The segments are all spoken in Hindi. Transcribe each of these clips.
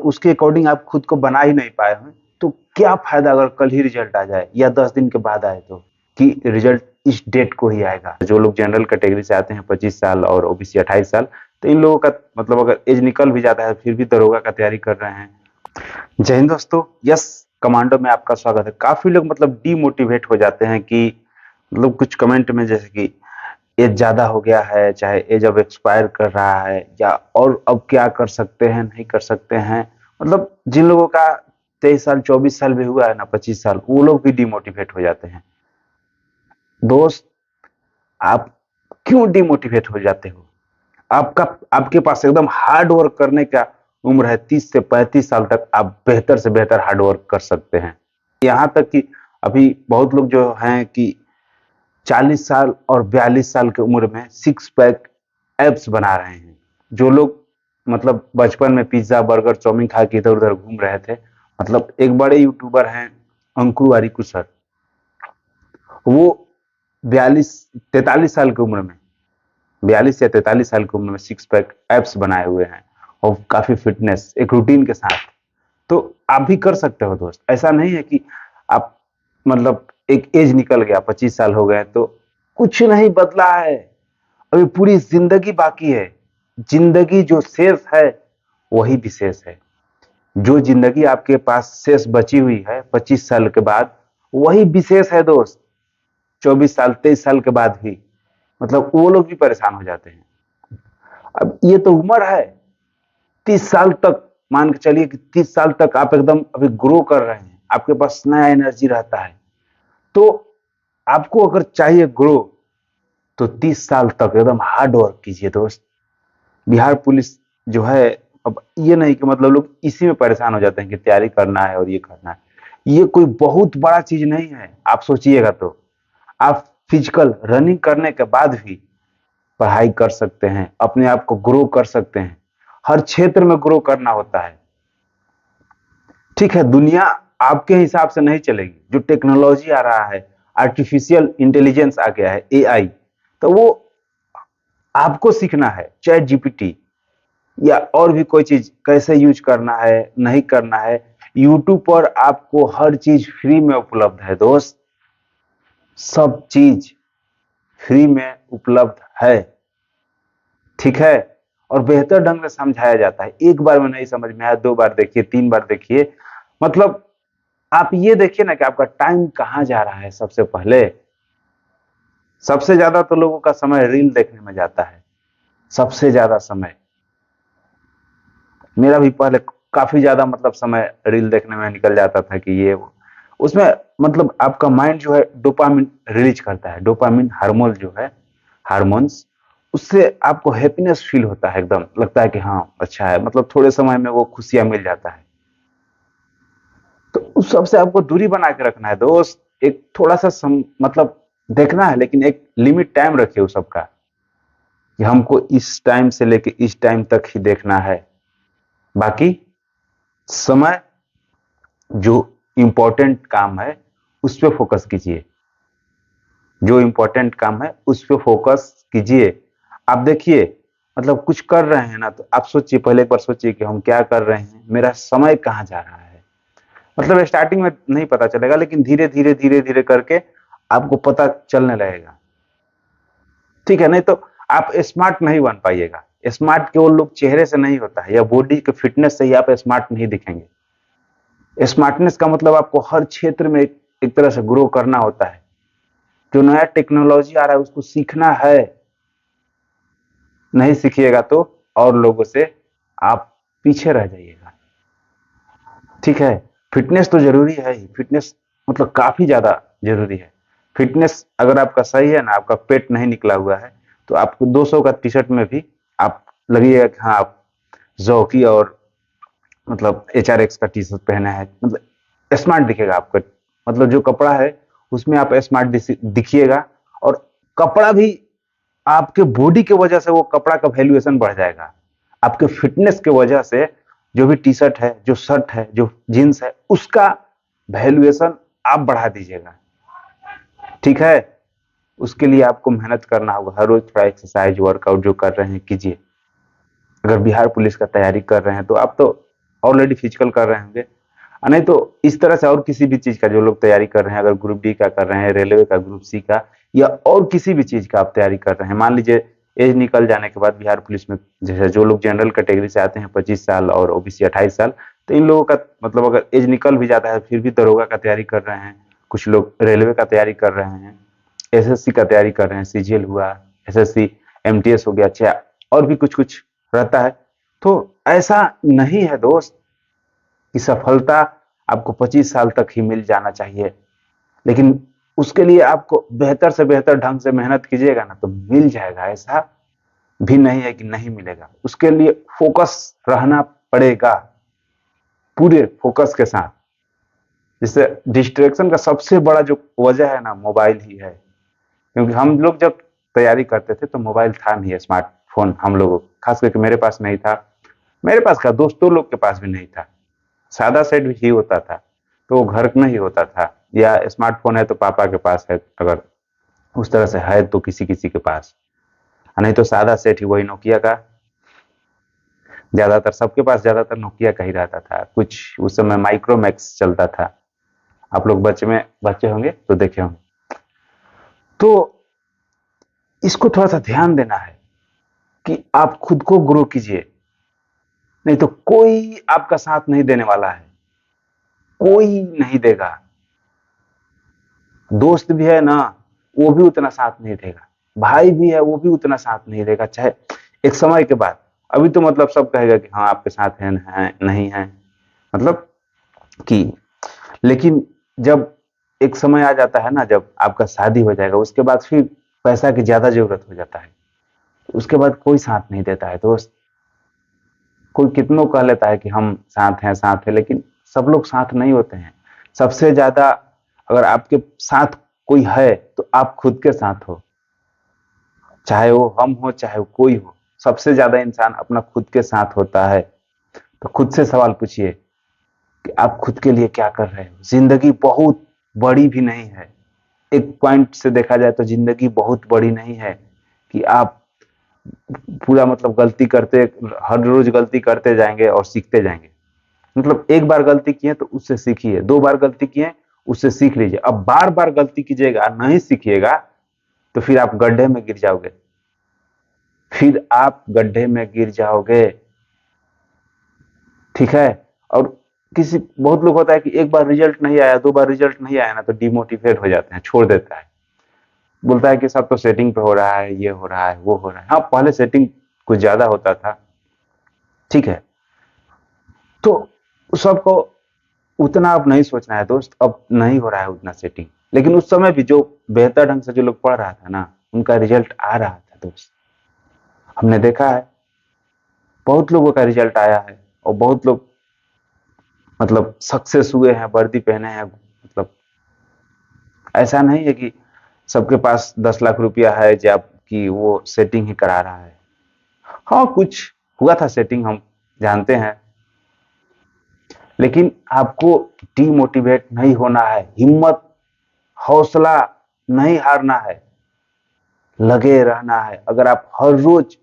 उसके अकॉर्डिंग आप खुद को बना ही नहीं पाए हैं, तो क्या फायदा अगर कल ही रिजल्ट आ जाए या 10 दिन के बाद आए, तो कि रिजल्ट इस डेट को ही आएगा। जो लोग जनरल कैटेगरी से आते हैं 25 साल और ओबीसी 28 साल, तो इन लोगों का मतलब अगर एज निकल भी जाता है फिर भी दरोगा का तैयारी कर रहे हैं। जय हिंद दोस्तों, यस कमांडो में आपका स्वागत है। काफी लोग मतलब डीमोटिवेट हो जाते हैं कि मतलब कुछ कमेंट में जैसे कि एज ज्यादा हो गया है, चाहे एज अब एक्सपायर कर रहा है, या और अब क्या कर सकते हैं नहीं कर सकते हैं। मतलब जिन लोगों का 23 साल 24 साल भी हुआ है ना, 25 साल, वो लोग भी डिमोटिवेट हो जाते हैं। दोस्त, आप क्यों डिमोटिवेट हो जाते हो? आपके पास एकदम हार्ड वर्क करने का उम्र है। 30 से 35 साल तक आप बेहतर से बेहतर हार्ड वर्क कर सकते हैं। यहाँ तक कि अभी बहुत लोग जो हैं कि 40 साल और 42 साल की उम्र में सिक्स पैक एब्स बना रहे हैं। जो लोग मतलब बचपन में पिज्जा बर्गर चाउमीन खा के इधर उधर घूम रहे थे, मतलब एक बड़े यूट्यूबर हैं अंकुर वारिकू सर, वो 43 साल की उम्र में 42 या 43 साल की उम्र में सिक्स पैक एब्स बनाए हुए हैं, और काफी फिटनेस एक रूटीन के साथ। तो आप भी कर सकते हो दोस्त। ऐसा नहीं है कि आप मतलब एक एज निकल गया 25 साल हो गए तो कुछ नहीं बदला है, अभी पूरी जिंदगी बाकी है। जिंदगी जो शेष है वही विशेष है। जो जिंदगी आपके पास शेष बची हुई है 25 साल के बाद, वही विशेष है दोस्त। 24 साल 23 साल के बाद भी मतलब वो लोग भी परेशान हो जाते हैं। अब ये तो उम्र है, 30 साल तक मान के चलिए कि 30 साल तक आप एकदम अभी ग्रो कर रहे हैं, आपके पास नया एनर्जी रहता है। तो आपको अगर चाहिए ग्रो, तो 30 साल तक एकदम हार्ड वर्क कीजिए दोस्त। बिहार पुलिस जो है, अब ये नहीं कि मतलब लोग इसी में परेशान हो जाते हैं कि तैयारी करना है और ये करना है। ये कोई बहुत बड़ा चीज नहीं है। आप सोचिएगा तो आप फिजिकल रनिंग करने के बाद भी पढ़ाई कर सकते हैं, अपने आप को ग्रो कर सकते हैं। हर क्षेत्र में ग्रो करना होता है। ठीक है, दुनिया आपके हिसाब से नहीं चलेगी। जो टेक्नोलॉजी आ रहा है, आर्टिफिशियल इंटेलिजेंस आ गया है, एआई, तो वो आपको सीखना है। चैट जीपीटी या और भी कोई चीज कैसे यूज करना है नहीं करना है, यूट्यूब पर आपको हर चीज फ्री में उपलब्ध है दोस्त। सब चीज फ्री में उपलब्ध है, ठीक है, और बेहतर ढंग से समझाया जाता है। एक बार में नहीं समझ में आया, 2 बार देखिए, 3 बार देखिए। मतलब आप ये देखिए ना कि आपका टाइम कहां जा रहा है। सबसे ज्यादा तो लोगों का समय रील देखने में जाता है, सबसे ज्यादा समय। मेरा भी पहले काफी ज्यादा मतलब समय रील देखने में निकल जाता था कि ये वो। उसमें मतलब आपका माइंड जो है डोपामिन रिलीज करता है। डोपामिन हार्मोन जो है, हार्मोन्स, उससे आपको हैप्पीनेस फील होता है। एकदम लगता है कि हाँ अच्छा है, मतलब थोड़े समय में वो खुशियां मिल जाता है। तो उस सबसे आपको दूरी बना के रखना है दोस्त। एक थोड़ा सा मतलब देखना है, लेकिन एक लिमिट टाइम रखिए उस सबका, कि हमको इस टाइम से लेके इस टाइम तक ही देखना है। बाकी समय जो इंपॉर्टेंट काम है उस पर फोकस कीजिए। जो इंपॉर्टेंट काम है उस पर फोकस कीजिए। आप देखिए, मतलब कुछ कर रहे हैं ना, तो आप सोचिए, पहले एक बार सोचिए कि हम क्या कर रहे हैं, मेरा समय कहाँ जा रहा है। मतलब स्टार्टिंग में नहीं पता चलेगा, लेकिन धीरे धीरे धीरे धीरे करके आपको पता चलने लगेगा। ठीक है, नहीं तो आप स्मार्ट नहीं बन पाइएगा। स्मार्ट केवल लोग चेहरे से नहीं होता है, या बॉडी के फिटनेस से ही आप स्मार्ट नहीं दिखेंगे। स्मार्टनेस का मतलब आपको हर क्षेत्र में एक तरह से ग्रो करना होता है। जो नया टेक्नोलॉजी आ रहा है उसको सीखना है। नहीं सीखिएगा तो और लोगों से आप पीछे रह जाइएगा। ठीक है, फिटनेस तो जरूरी है ही। फिटनेस मतलब काफी ज्यादा जरूरी है। फिटनेस अगर आपका सही है ना, आपका पेट नहीं निकला हुआ है, तो आपको 200 का टी शर्ट में भी आप लगेगा कि हाँ आप जॉकी और मतलब HRX का टी शर्ट पहना है, मतलब स्मार्ट दिखेगा आपका। मतलब जो कपड़ा है उसमें आप स्मार्ट दिखिएगा। और कपड़ा भी आपके बॉडी की वजह से वो कपड़ा का वैल्यूएशन बढ़ जाएगा। आपके फिटनेस की वजह से जो भी टी शर्ट है, जो शर्ट है, जो जीन्स है, उसका वैल्यूएशन आप बढ़ा दीजिएगा। ठीक है, उसके लिए आपको मेहनत करना होगा। हर रोज थोड़ा एक्सरसाइज वर्कआउट जो कर रहे हैं कीजिए। अगर बिहार पुलिस का तैयारी कर रहे हैं तो आप तो ऑलरेडी फिजिकल कर रहे होंगे, नहीं तो इस तरह से और किसी भी चीज का जो लोग तैयारी कर रहे हैं, अगर ग्रुप डी का कर रहे हैं, रेलवे का, ग्रुप सी का, या और किसी भी चीज का आप तैयारी कर रहे हैं, मान लीजिए एज निकल जाने के बाद बिहार पुलिस में, जैसे जो लोग जनरल कैटेगरी से आते हैं 25 साल और ओबीसी 28 साल, तो इन लोगों का मतलब अगर एज निकल भी जाता है फिर भी दरोगा का तैयारी कर रहे हैं, कुछ लोग रेलवे का तैयारी कर रहे हैं, एसएससी का तैयारी कर रहे हैं, सीजीएल हुआ, एसएससी, एमटीएस हो गया, अच्छा और भी कुछ कुछ रहता है। तो ऐसा नहीं है दोस्त कि सफलता आपको 25 साल तक ही मिल जाना चाहिए, लेकिन उसके लिए आपको बेहतर से बेहतर ढंग से मेहनत कीजिएगा ना तो मिल जाएगा। ऐसा भी नहीं है कि नहीं मिलेगा, उसके लिए फोकस रहना पड़ेगा, पूरे फोकस के साथ। जिससे डिस्ट्रैक्शन का सबसे बड़ा जो वजह है ना, मोबाइल ही है। क्योंकि हम लोग जब तैयारी करते थे तो मोबाइल था नहीं, स्मार्टफोन हम लोगों, खास करके मेरे पास नहीं था, मेरे पास का दोस्तों लोग के पास भी नहीं था, सादा सेट भी ही होता था तो वो घर में ही होता था, या स्मार्टफोन है तो पापा के पास है, अगर उस तरह से है तो किसी किसी के पास, नहीं तो सादा सेट ही, वही नोकिया का, ज्यादातर सबके पास ज्यादातर नोकिया का ही रहता था। कुछ उस समय माइक्रोमैक्स चलता था, आप लोग बच्चे होंगे तो देखे होंगे। तो इसको थोड़ा सा ध्यान देना है कि आप खुद को ग्रो कीजिए, नहीं तो कोई आपका साथ नहीं देने वाला है, कोई नहीं देगा। दोस्त भी है ना, वो भी उतना साथ नहीं देगा, भाई भी है वो भी उतना साथ नहीं देगा, चाहे एक समय के बाद। अभी तो मतलब सब कहेगा कि हाँ आपके साथ है नहीं है, मतलब कि, लेकिन जब एक समय आ जाता है ना, जब आपका शादी हो जाएगा उसके बाद फिर पैसा की ज्यादा जरूरत हो जाता है, उसके बाद कोई साथ नहीं देता है दोस्त। कोई कितनों कह लेता है कि हम साथ हैं, लेकिन सब लोग साथ नहीं होते हैं। सबसे ज्यादा अगर आपके साथ कोई है तो आप खुद के साथ हो, चाहे वो हम हो चाहे वो कोई हो, सबसे ज्यादा इंसान अपना खुद के साथ होता है। तो खुद से सवाल पूछिए कि आप खुद के लिए क्या कर रहे हो। जिंदगी बहुत बड़ी भी नहीं है, एक पॉइंट से देखा जाए तो जिंदगी बहुत बड़ी नहीं है कि आप पूरा मतलब गलती करते, हर रोज गलती करते जाएंगे और सीखते जाएंगे। मतलब एक बार गलती किए तो उससे सीखिए, दो बार गलती किए उससे सीख लीजिए। अब बार बार गलती कीजिएगा, नहीं सीखिएगा तो फिर आप गड्ढे में गिर जाओगे, फिर आप गड्ढे में गिर जाओगे, ठीक है। और किसी बहुत लोग होता है कि एक बार रिजल्ट नहीं आया, दो बार रिजल्ट नहीं आया ना तो डिमोटिवेट हो जाते हैं, छोड़ देता है, बोलता है कि सब तो सेटिंग पे हो रहा है, ये हो रहा है वो हो रहा है। हाँ पहले सेटिंग कुछ ज्यादा होता था, ठीक है, तो सबको उतना अब नहीं सोचना है दोस्त, अब नहीं हो रहा है उतना सेटिंग। लेकिन उस समय भी जो बेहतर ढंग से जो लोग पढ़ रहा था ना, उनका रिजल्ट आ रहा था दोस्त, हमने देखा है, बहुत लोगों का रिजल्ट आया है और बहुत लोग मतलब सक्सेस हुए हैं, वर्दी पहने हैं। मतलब ऐसा नहीं है कि सबके पास 10 लाख रुपया है जब कि वो सेटिंग ही करा रहा है। हाँ कुछ हुआ था सेटिंग, हम जानते हैं, लेकिन आपको डीमोटिवेट नहीं होना है, हिम्मत हौसला नहीं हारना है, लगे रहना है। अगर आप हर रोज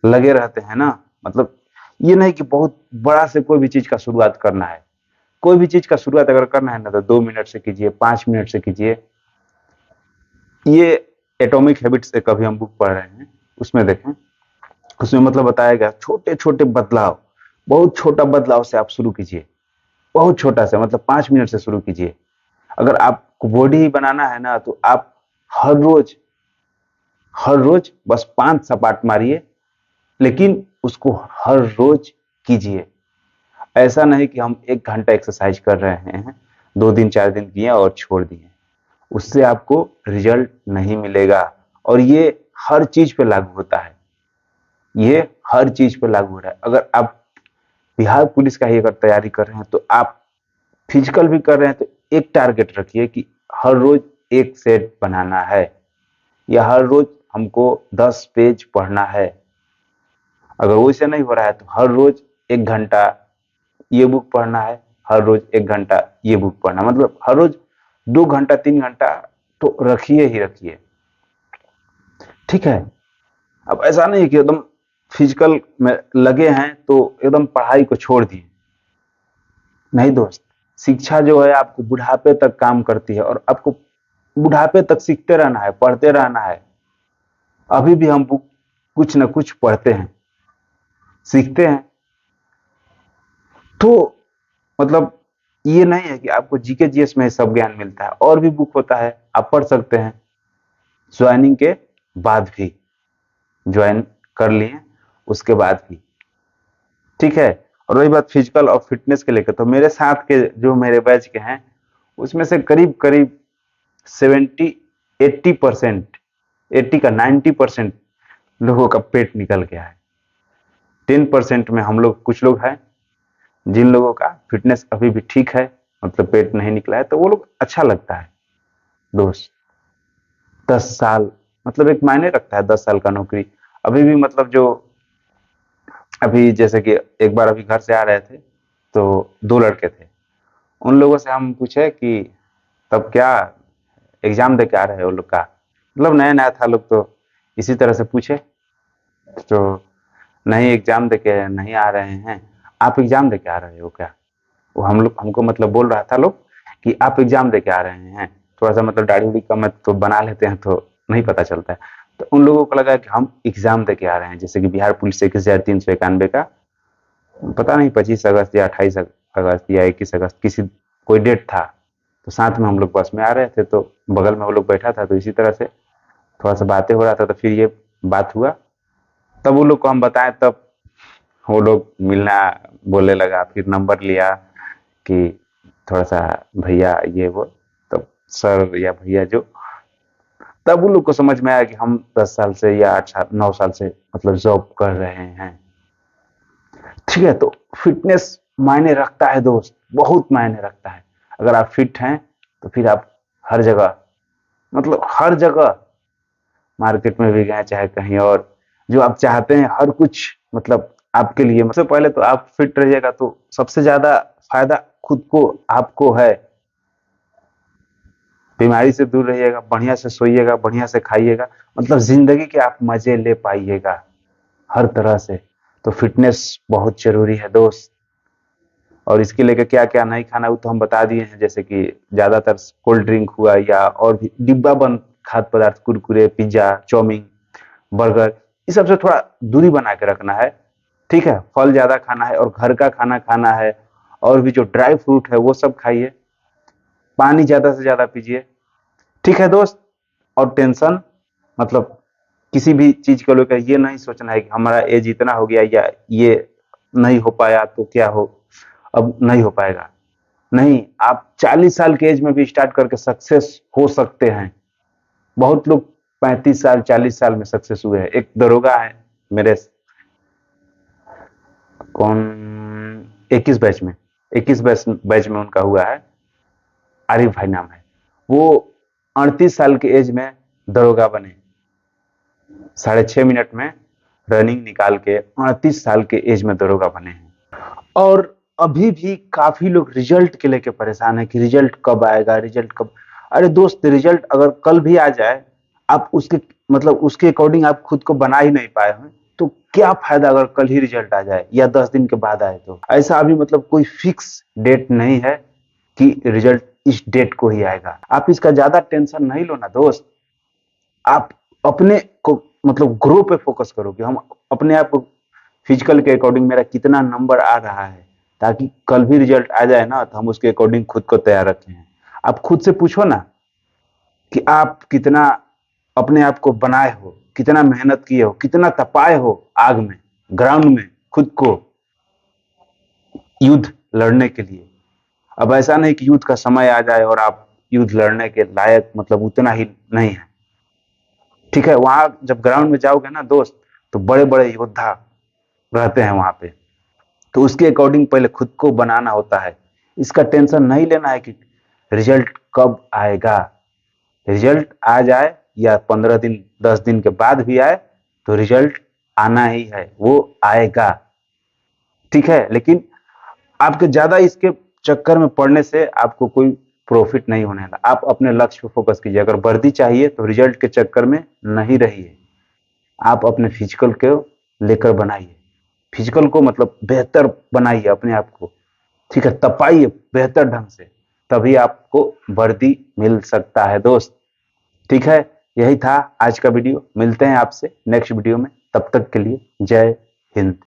लगे रहते हैं ना, मतलब ये नहीं कि बहुत बड़ा से कोई भी चीज का शुरुआत करना है, कोई भी चीज का शुरुआत अगर करना है ना तो 2 मिनट से कीजिए, 5 मिनट से कीजिए। ये एटॉमिक हैबिट्स से कभी हम बुक पढ़ रहे हैं, उसमें देखें, उसमें मतलब बताया गया छोटे छोटे बदलाव, बहुत छोटा बदलाव से आप शुरू कीजिए, बहुत छोटा से, मतलब 5 मिनट से शुरू कीजिए। अगर आपको बॉडी ही बनाना है ना तो आप हर रोज, हर रोज बस 5 सपाट मारिए, लेकिन उसको हर रोज कीजिए। ऐसा नहीं कि हम 1 घंटा एक्सरसाइज कर रहे हैं, 2 दिन 4 दिन किए और छोड़ दिए, उससे आपको रिजल्ट नहीं मिलेगा। और ये हर चीज पे लागू होता है, ये हर चीज पे लागू हो रहा है। अगर आप बिहार पुलिस का ही अगर तैयारी कर रहे हैं तो आप फिजिकल भी कर रहे हैं तो एक टारगेट रखिए कि हर रोज एक सेट बनाना है, या हर रोज हमको 10 पेज पढ़ना है। अगर वैसे नहीं हो रहा है तो हर रोज 1 घंटा ये बुक पढ़ना है, हर रोज 1 घंटा ये बुक पढ़ना, मतलब हर रोज 2 घंटा 3 घंटा तो रखिए ही रखिए, ठीक है। अब ऐसा नहीं कि एकदम फिजिकल में लगे हैं तो एकदम पढ़ाई को छोड़ दिए। नहीं दोस्त, शिक्षा जो है आपको बुढ़ापे तक काम करती है और आपको बुढ़ापे तक सीखते रहना है, पढ़ते रहना है। अभी भी हम बुक कुछ न कुछ पढ़ते हैं, सीखते हैं। तो मतलब ये नहीं है कि आपको जीके जीएस में सब ज्ञान मिलता है, और भी बुक होता है, आप पढ़ सकते हैं ज्वाइनिंग के बाद भी, ज्वाइन कर लिए उसके बाद भी, ठीक है। और वही बात फिजिकल और फिटनेस के लेकर, तो मेरे साथ के जो मेरे बैच के हैं उसमें से करीब करीब 70-80%, 80 का 90% लोगों का पेट निकल गया है। 10% में हम लोग कुछ लोग हैं जिन लोगों का फिटनेस अभी भी ठीक है, मतलब पेट नहीं निकला है, तो वो लोग अच्छा लगता है दोस्त। 10 साल मतलब एक मायने रखता है, 10 साल का नौकरी। अभी भी मतलब जो अभी जैसे कि एक बार अभी घर से आ रहे थे तो दो लड़के थे, उन लोगों से हम पूछे कि तब क्या एग्जाम दे के आ रहे हो लोग का, मतलब नया नया था लोग, तो इसी तरह से पूछे तो नहीं एग्जाम दे के नहीं आ रहे हैं। आप एग्जाम दे के आ रहे हो क्या? वो हम लोग हमको मतलब बोल रहा था लोग कि आप एग्जाम दे के आ रहे हैं। थोड़ा सा मतलब दाढ़ी उड़ी कम तो बना लेते हैं तो नहीं पता चलता है। तो उन लोगों को लगा कि हम एग्जाम दे के आ रहे हैं, जैसे कि बिहार पुलिस 21,391 का, पता नहीं 25 अगस्त या 28 अगस्त या 21 अगस्त किसी कोई डेट था। तो साथ में हम लोग बस में आ रहे थे, तो बगल में वो लोग बैठा था, तो इसी तरह से थोड़ा सा बातें हो रहा था, तो फिर ये बात हुआ। तब वो लोग को हम बताएं, तब वो लोग मिलना बोलने लगा, फिर नंबर लिया कि थोड़ा सा भैया ये वो, तब सर या भैया जो, तब उन लोग को समझ में आया कि हम 10 साल से या 8 साल 9 साल से मतलब जॉब कर रहे हैं। ठीक है, तो फिटनेस मायने रखता है दोस्त, बहुत मायने रखता है। अगर आप फिट हैं तो फिर आप हर जगह, मतलब हर जगह, मार्केट में भी गए चाहे कहीं और, जो आप चाहते हैं हर कुछ मतलब आपके लिए। सबसे पहले तो आप फिट रहिएगा तो सबसे ज्यादा फायदा खुद को आपको है। बीमारी से दूर रहिएगा, बढ़िया से सोइएगा, बढ़िया से खाइएगा, मतलब जिंदगी के आप मजे ले पाइएगा हर तरह से। तो फिटनेस बहुत जरूरी है दोस्त। और इसके लेकर क्या क्या नहीं खाना वो तो हम बता दिए हैं, जैसे कि ज्यादातर कोल्ड ड्रिंक हुआ या और भी डिब्बा बंद खाद्य पदार्थ, कुरकुरे, पिज्जा, चाउमीन, बर्गर, इस सब से थोड़ा दूरी बना के रखना है। ठीक है, फल ज्यादा खाना है और घर का खाना खाना है, और भी जो ड्राई फ्रूट है वो सब खाइए, पानी ज्यादा से ज्यादा पीजिए। ठीक है दोस्त। और टेंशन मतलब किसी भी चीज को लेकर ये नहीं सोचना है कि हमारा एज इतना हो गया या ये नहीं हो पाया तो क्या हो, अब नहीं हो पाएगा। नहीं, आप 40 साल के एज में भी स्टार्ट करके सक्सेस हो सकते हैं। बहुत लोग 35 साल 40 साल में सक्सेस हुए हैं। एक दरोगा है मेरे, कौन, 21 बैच में, 21 बैच में उनका हुआ है, आरिफ भाई नाम है। वो 38 साल के एज में दरोगा बने, 6.5 मिनट में रनिंग निकाल के 38 साल के एज में दरोगा बने हैं। और अभी भी काफी लोग रिजल्ट के लेके परेशान है कि रिजल्ट कब आएगा, रिजल्ट कब। अरे दोस्त, रिजल्ट अगर कल भी आ जाए, आप उसके मतलब उसके अकॉर्डिंग आप खुद को बना ही नहीं पाए हैं, तो क्या फायदा अगर कल ही रिजल्ट आ जाए या 10 दिन के बाद आए। तो ऐसा अभी मतलब कोई फिक्स डेट नहीं है कि रिजल्ट इस डेट को ही आएगा। आप इसका ज्यादा टेंशन नहीं लो ना दोस्त। आप अपने को मतलब ग्रो पे फोकस करो कि हम अपने आप को फिजिकल के अकॉर्डिंग मेरा कितना नंबर आ रहा है, ताकि कल भी रिजल्ट आ जाए ना तो हम उसके अकॉर्डिंग खुद को तैयार रखें। आप खुद से पूछो ना कि आप कितना अपने आप को बनाए हो, कितना मेहनत किए हो, कितना तपाए हो आग में, ग्राउंड में खुद को युद्ध लड़ने के लिए। अब ऐसा नहीं कि युद्ध का समय आ जाए और आप युद्ध लड़ने के लायक मतलब उतना ही नहीं है। ठीक है, वहां जब ग्राउंड में जाओगे ना दोस्त, तो बड़े बड़े योद्धा रहते हैं वहां पे, तो उसके अकॉर्डिंग पहले खुद को बनाना होता है। इसका टेंशन नहीं लेना है कि रिजल्ट कब आएगा। रिजल्ट आ जाए या 15 दिन 10 दिन के बाद भी आए, तो रिजल्ट आना ही है, वो आएगा। ठीक है, लेकिन आपके ज्यादा इसके चक्कर में पड़ने से आपको कोई प्रॉफिट नहीं होने वाला। आप अपने लक्ष्य पे फोकस कीजिए। अगर वर्दी चाहिए तो रिजल्ट के चक्कर में नहीं रहिए। आप अपने फिजिकल को लेकर बनाइए, फिजिकल को मतलब बेहतर बनाइए अपने आप को, ठीक है, तपाइए बेहतर ढंग से, तभी आपको वर्दी मिल सकता है दोस्त। ठीक है, यही था आज का वीडियो, मिलते हैं आपसे नेक्स्ट वीडियो में, तब तक के लिए जय हिंद।